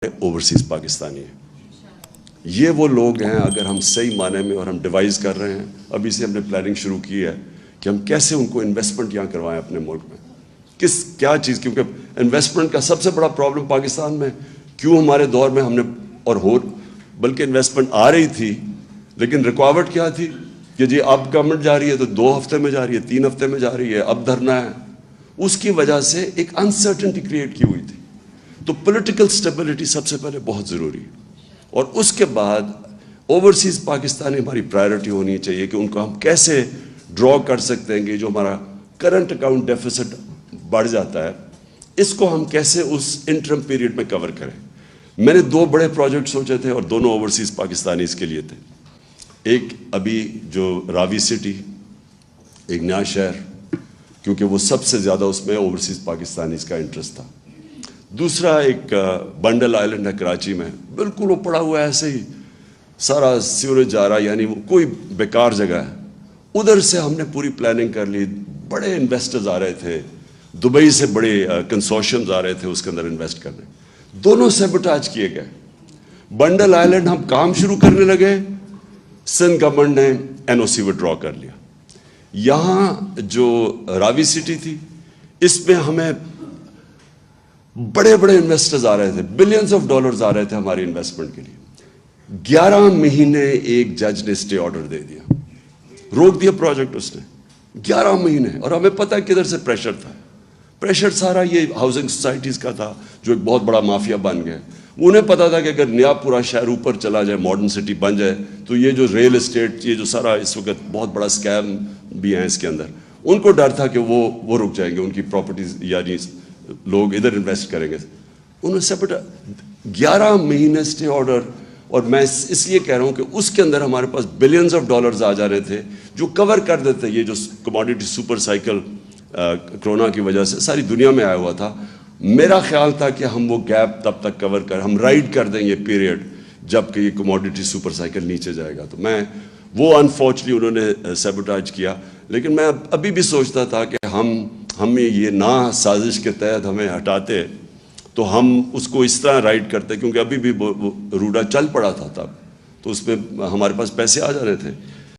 Overseas Pakistani ہیں. یہ وہ لوگ ہیں اگر ہم صحیح معنی میں اور ہم ڈیوائز کر رہے ہیں, ابھی سے ہم نے پلاننگ شروع کی ہے کہ ہم کیسے ان کو انویسٹمنٹ یہاں کروائیں اپنے ملک میں. کیا چیز, کیونکہ انویسٹمنٹ کا سب سے بڑا پرابلم پاکستان میں کیوں ہمارے دور میں ہم نے بلکہ انویسٹمنٹ آ رہی تھی لیکن رکاوٹ کیا تھی کہ جی اب گورنمنٹ جا رہی ہے تو 2 ہفتے میں جا رہی ہے, 3 ہفتے میں جا رہی ہے, اب دھرنا ہے. اس کی وجہ سے ایک انسرٹنٹی کریٹ کی ہوئی تھی. تو پولیٹیکل سٹیبلٹی سب سے پہلے بہت ضروری ہے, اور اس کے بعد اوورسیز پاکستانی ہماری پرائرٹی ہونی چاہیے کہ ان کو ہم کیسے ڈرا کر سکتے ہیں کہ جو ہمارا کرنٹ اکاؤنٹ ڈیفیسٹ بڑھ جاتا ہے اس کو ہم کیسے اس انٹرم پیریڈ میں کور کریں. میں نے 2 بڑے پروجیکٹ سوچے تھے اور دونوں اوورسیز پاکستانی اس کے لیے تھے. ایک ابھی جو راوی سٹی, ایک نیا شہر, کیونکہ وہ سب سے زیادہ اس میں اوورسیز پاکستانیز کا انٹرسٹ تھا. دوسرا ایک بنڈل آئلینڈ ہے کراچی میں, بالکل وہ پڑا ہوا ہے ایسے ہی, سارا سیوریج جا رہا, یعنی وہ کوئی بیکار جگہ ہے. ادھر سے ہم نے پوری پلاننگ کر لی, بڑے انویسٹرز آ رہے تھے, دبئی سے بڑے کنسورشمز آ رہے تھے اس کے اندر انویسٹ کرنے. دونوں سیبوٹاج کیے گئے. بنڈل آئلینڈ ہم کام شروع کرنے لگے, سندھ گورنمنٹ نے NOC وڈرا کر لیا. یہاں جو راوی سٹی تھی اس میں ہمیں بڑے بڑے انویسٹرز آ رہے تھے, بلینز آف ڈالرز آ رہے تھے ہماری انویسٹمنٹ کے لیے. 11 مہینے ایک جج نے اسٹے آرڈر دے دیا, روک دیا پروجیکٹ اس نے 11 مہینے. اور ہمیں پتہ ہے کدھر سے پریشر تھا. پریشر سارا یہ ہاؤسنگ سوسائٹیز کا تھا جو ایک بہت بڑا مافیا بن گیا. انہیں پتا تھا کہ اگر نیا پورا شہر اوپر چلا جائے, ماڈرن سٹی بن جائے, تو یہ جو ریل اسٹیٹ, یہ جو سارا اس وقت بہت بڑا اسکیم بھی ہیں اس کے اندر, ان کو ڈر تھا کہ وہ رک جائیں گے, ان کی پراپرٹیز یعنی لوگ ادھر انویسٹ کریں گے. انہوں نے سب 11 مہینے اسٹے آرڈر, اور میں اس لیے کہہ رہا ہوں کہ اس کے اندر ہمارے پاس بلینز آف ڈالرز آ جا رہے تھے جو کور کر دیتے. یہ جو کموڈیٹی سپر سائیکل کرونا کی وجہ سے ساری دنیا میں آیا ہوا تھا, میرا خیال تھا کہ ہم وہ گیپ تب تک کور ہم رائڈ کر دیں یہ پیریڈ جب کہ یہ کموڈیٹی سپر سائیکل نیچے جائے گا. تو میں وہ انفارچونیٹلی انہوں نے سیبوٹاج کیا. لیکن میں ابھی بھی سوچتا تھا کہ ہم یہ نہ سازش کے تحت ہمیں ہٹاتے تو ہم اس کو اس طرح رائڈ کرتے, کیونکہ ابھی بھی روڈا چل پڑا تھا تب, تو اس پہ ہمارے پاس پیسے آ جا رہے تھے.